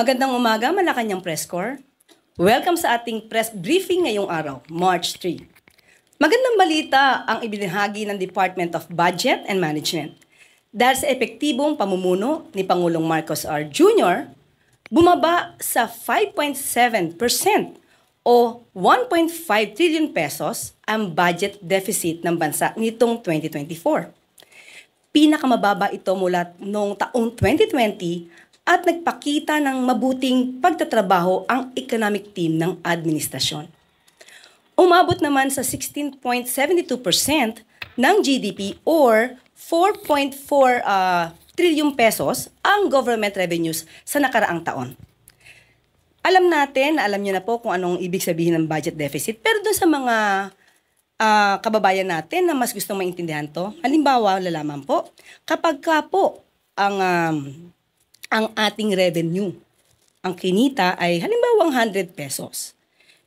Magandang umaga, Malacanang Press Corps. Welcome sa ating press briefing ngayong araw, March 3. Magandang balita ang ibinahagi ng Department of Budget and Management. Dahil sa epektibong pamumuno ni Pangulong Marcos R. Jr., bumaba sa 5.7% o 1.5 trillion pesos ang budget deficit ng bansa nitong 2024. Pinakamababa ito mula noong taong 2020 at nagpakita ng mabuting pagtatrabaho ang economic team ng administrasyon. Umabot naman sa 16.72% ng GDP or 4.4 trillion pesos ang government revenues sa nakaraang taon. Alam niyo na po kung anong ibig sabihin ng budget deficit, pero doon sa mga kababayan natin na mas gustong maintindihan to, halimbawa, lalaman po, kapag ka po ang ating revenue, ang kinita ay halimbawa 100 pesos.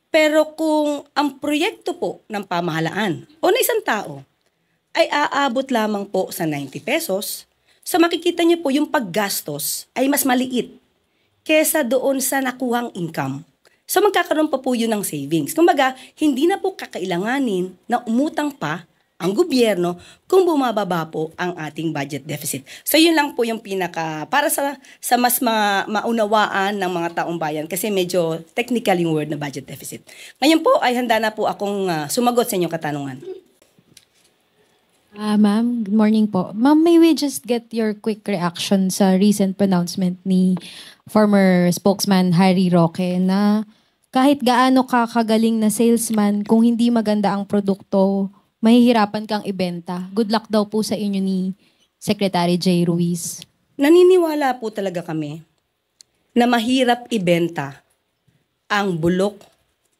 Pero kung ang proyekto po ng pamahalaan o ng isang tao ay aabot lamang po sa 90 pesos, so makikita niyo po yung paggastos ay mas maliit kesa doon sa nakuhang income. So magkakaroon pa po yun ng savings. Kumbaga, hindi na po kakailanganin na umutang pa ang gobyerno kung bumababa po ang ating budget deficit. So yun lang po yung para sa mas maunawaan ng mga taong bayan kasi medyo technical yung word na budget deficit. Ngayon po ay handa na po akong sumagot sa inyong katanungan. Ma'am, good morning po. Ma'am, may we just get your quick reaction sa recent pronouncement ni former spokesman Harry Roque na kahit gaano ka kagaling na salesman, kung hindi maganda ang produkto, mahihirapan kang ibenta. Good luck daw po sa inyo ni Secretary J. Ruiz. Naniniwala po talaga kami na mahirap ibenta ang bulok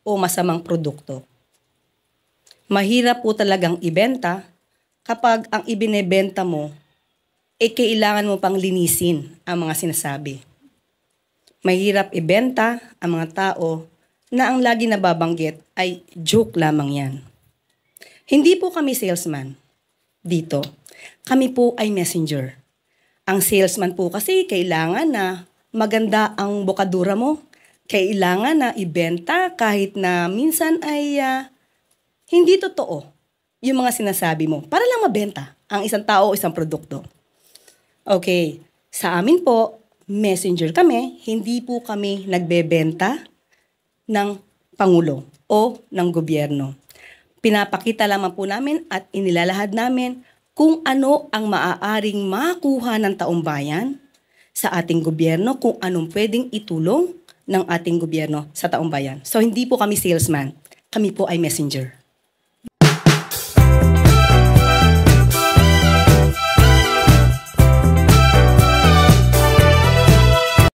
o masamang produkto. Mahirap po talagang ibenta kapag ang ibinebenta mo, kailangan mo pang linisin ang mga sinasabi. Mahirap ibenta ang mga tao na ang lagi nababanggit ay joke lamang yan. Hindi po kami salesman dito. Kami po ay messenger. Ang salesman po kasi kailangan na maganda ang bokadura mo. Kailangan na ibenta kahit na minsan ay hindi totoo yung mga sinasabi mo para lang mabenta ang isang tao o isang produkto. Okay, sa amin po, messenger kami, hindi po kami nagbebenta ng Pangulo o ng gobyerno. Pinapakita lamang po namin at inilalahad namin kung ano ang maaaring makuha ng taong bayan sa ating gobyerno, kung anong pwedeng itulong ng ating gobyerno sa taong bayan. So hindi po kami salesman, kami po ay messenger.